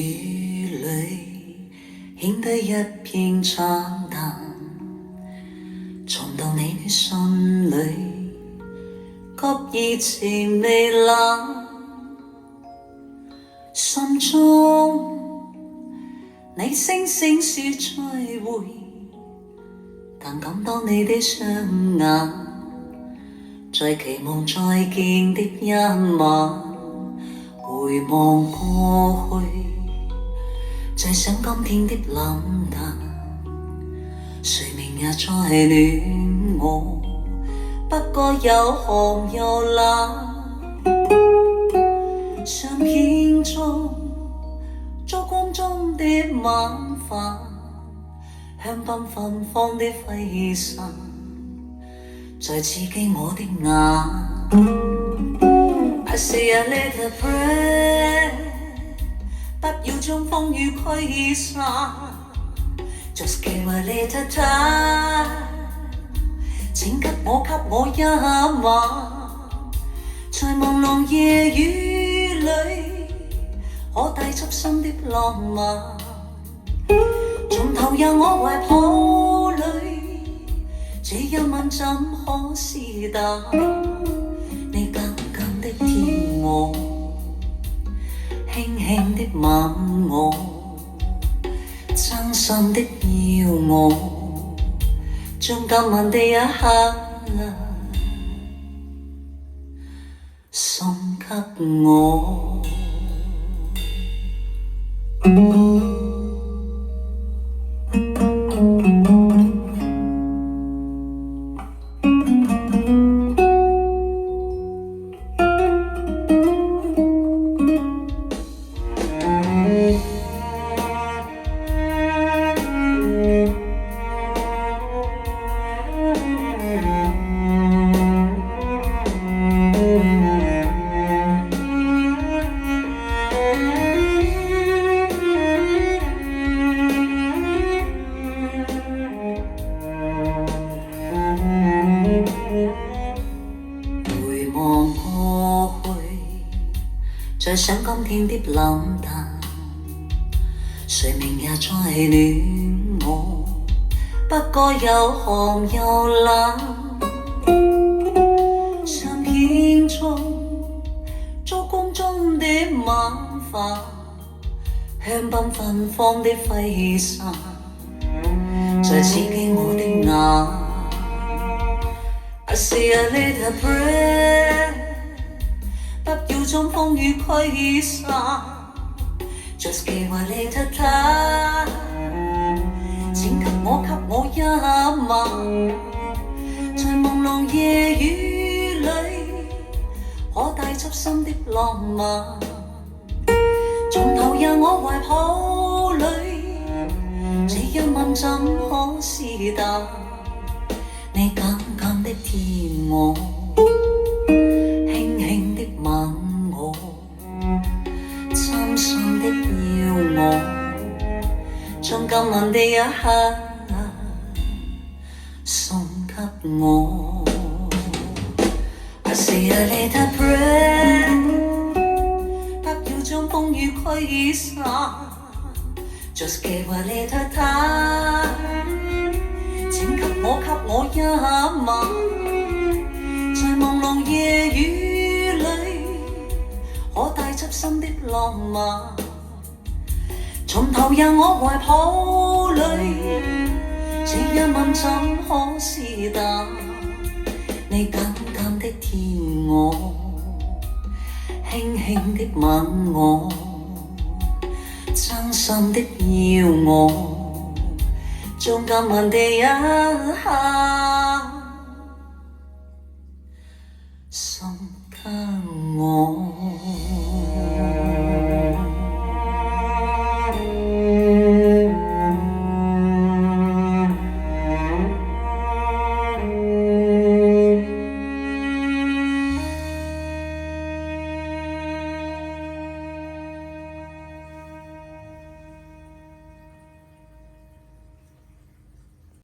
雨裏顯得一片慘淡，藏到你的心裏，覺熱情未冷，心中你聲聲說再會，但感當你的雙眼，在期望再見的一晚，回望過去，再想今天的冷淡，誰明也在戀我，不過有寒有冷。相片中燭光中的晚飯，香檳芬芳的揮灑，在刺激我的眼。I say a little prayer， 不要將風雨驅散 ，Just give a little time， 請給我一晚，在朦朧夜雨裏，可帶出心的浪漫，從投入我懷抱裏，這一吻怎可是淡？你緊緊的貼我，輕輕的吻我，真心的要我，將今晚的一刻送給我。回望過去，再想今天的冷淡，誰明也在戀我，不過有寒有冷。相片中燭光中的晚飯，香檳芬芳的揮灑，在刺激我的眼。I say a little prayer， 不要將風雨驅散 ，Just give a little time， 請給我一晚，在朦朧夜雨裏，可帶出心的浪漫，從投入我懷抱裏，這一吻怎可是淡？你緊緊的貼我，輕輕的吻我，真心的要我，將今晚的一刻送給我。I say a little prayer， 不要將風雨驅散 ，Just give a little time。請給我一晚，在朦朧夜雨裏，可帶出心的浪漫，從投入我懷抱裏，這一吻怎可是淡？你緊緊的貼我，輕輕的吻我，真心的要我。將今晚的一刻送給我。